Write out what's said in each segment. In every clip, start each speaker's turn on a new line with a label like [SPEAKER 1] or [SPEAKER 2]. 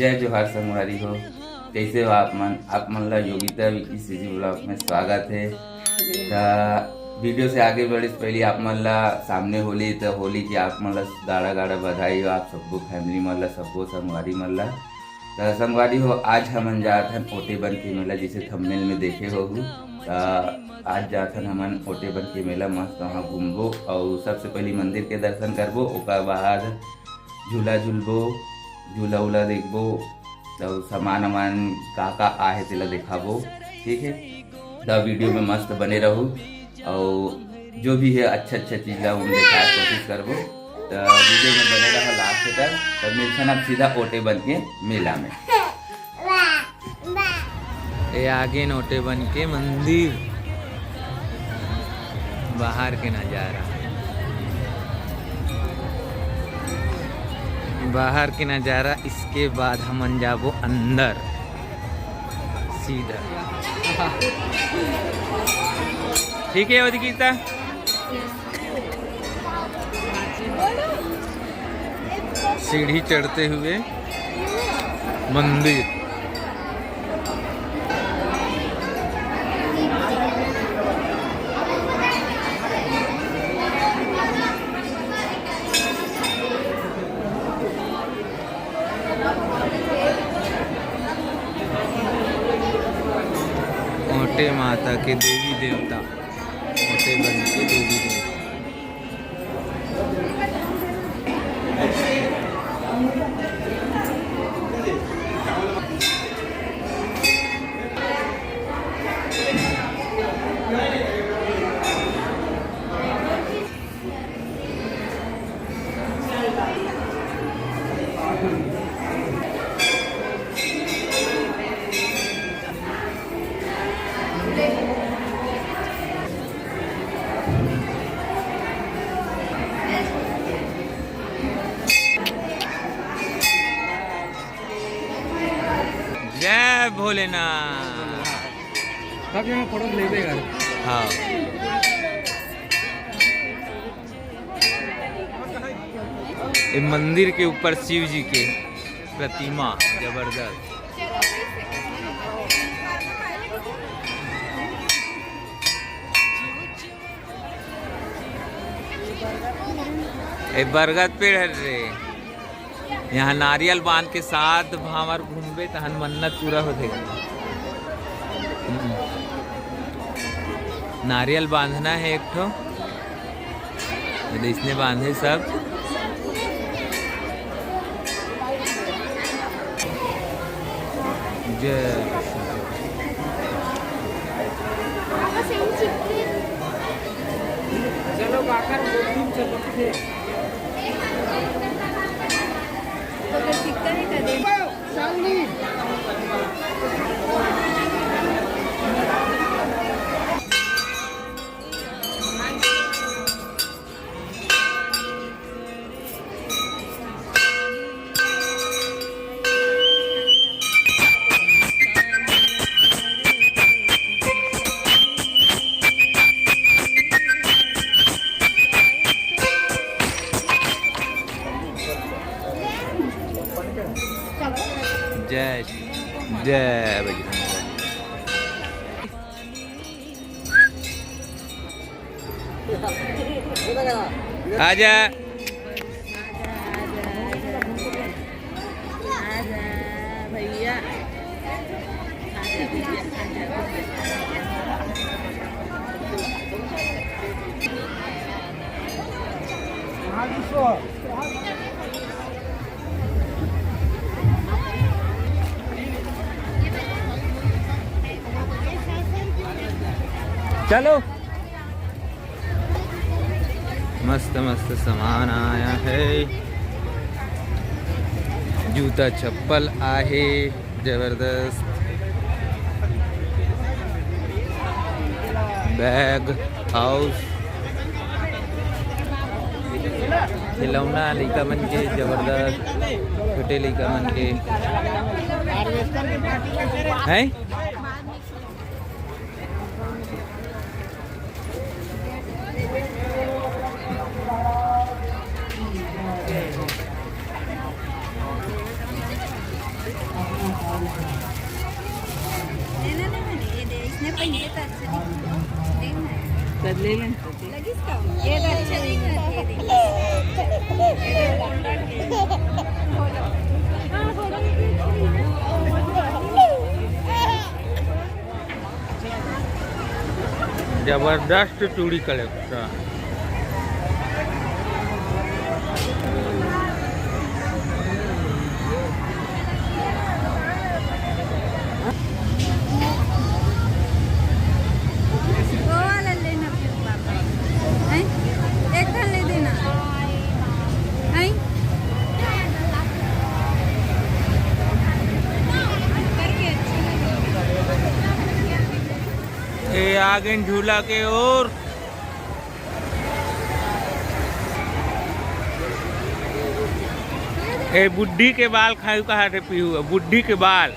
[SPEAKER 1] जय जोहार संगवारी हो। कैसे हो आप मन ला योगिता विकी सीजी ब्लॉग में स्वागत है। वीडियो से आगे बढ़े से पहले आप मन ला सामने होली तो होली की आप मन ला गाड़ा गाड़ा बधाई हो आप सबको, फैमिली मन ला सबको, संगवारी मन ला। तो संगवारी हो, आज हमन जात हन ओटेबन के मेला, जिसे थंबनेल में देखे हो। आज जात हन हमन ओटेबन के मेला, मस्त वहाँ घूमबो और सबसे पहले मंदिर के दर्शन करबो, ओकर बाद झूला झूलबो, झूला उला देखबो, तो सामान वामान का आहे तेला दिखाबो। ठीक है, तो वीडियो में मस्त बने रहो और जो भी है अच्छा चीज़ ला उन दिखाए कोशिश करबो। तो वीडियो में बने रहा लास्ट तक। तो मिलते हैं सीधा ओटेबन के मेला में।
[SPEAKER 2] ये आगे ओटेबन के मंदिर, बाहर के नज़ारा, बाहर के नज़ारा। इसके बाद हम जाबो अंदर सीधा। ठीक है गीता, सीढ़ी चढ़ते हुए मंदिर। ओटे माता के देवी देवता, ओटेबन के देवी देवता। जय भोलेनाथ।
[SPEAKER 3] फोटो ले देगा।
[SPEAKER 2] हाँ, ये मंदिर के ऊपर शिव जी के प्रतिमा जबरदस्त। एक बरगद पेड़ है रे, यहाँ नारियल बांध के साथ हमार घूमबे तहन मन्नत पूरा हो जाएगा। नारियल बांधना है एक ठो, इसने बांधे सब। जय
[SPEAKER 3] चलो बाकर चलो
[SPEAKER 2] जय जय बजरंग। आजा
[SPEAKER 4] भैया,
[SPEAKER 2] चलो। मस्त मस्त सामान आया है, जूता चप्पल आहे जबरदस्त, बैग, हाउस, खिलौना लइका मन के जबरदस्त, छोटे लइका मन के हैं।
[SPEAKER 5] पण ये तो अच्छा दिख रहा है।
[SPEAKER 4] कर ले लें
[SPEAKER 5] लगी इसका ये तो अच्छा दिख रहा है, ये देखो। बोलो हाँ बोलो।
[SPEAKER 2] जबरदस्त चूड़ी कलेक्शन।
[SPEAKER 5] वो वाला लेना फिर पापा हैं, एक था ले देना हैं। करके अच्छी लगी।
[SPEAKER 2] ये आ गए झूला के ओर। ए बुड्ढी के बाल खायू कहा थे पीहू, बुड्ढी के बाल।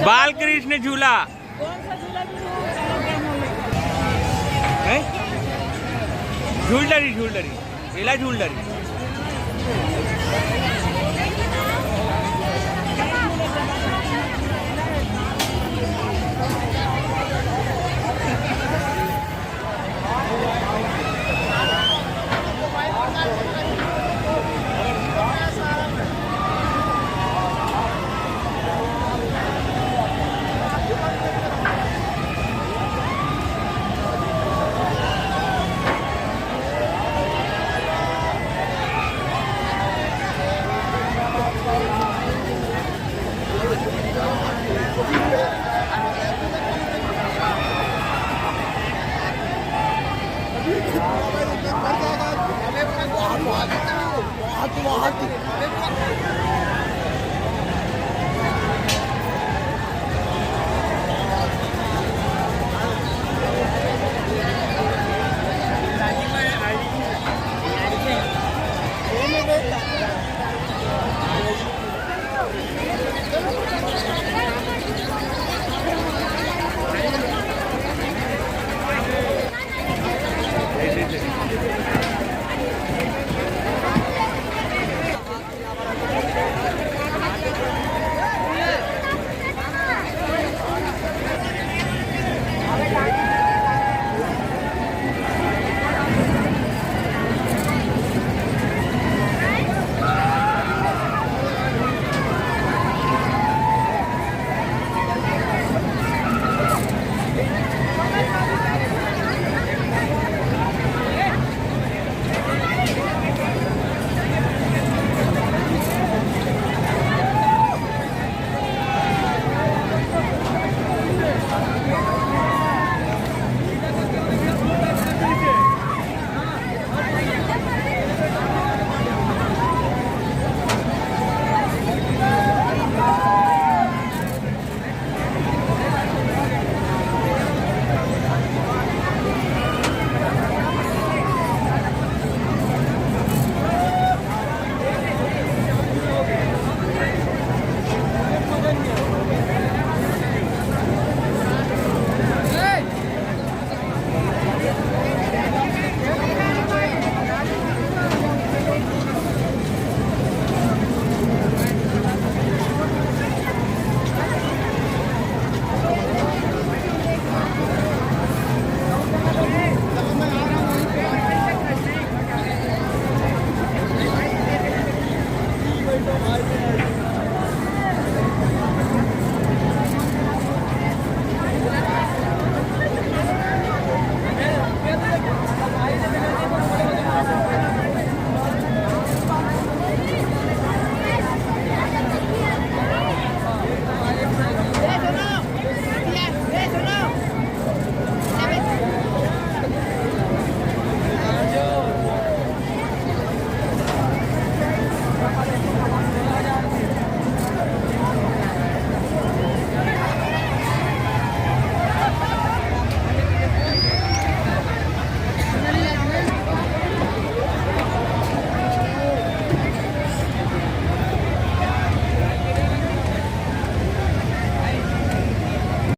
[SPEAKER 2] बाल कृष्ण झूला है? झूलडरी झूलडरी एला झूलडरी।
[SPEAKER 6] बहुत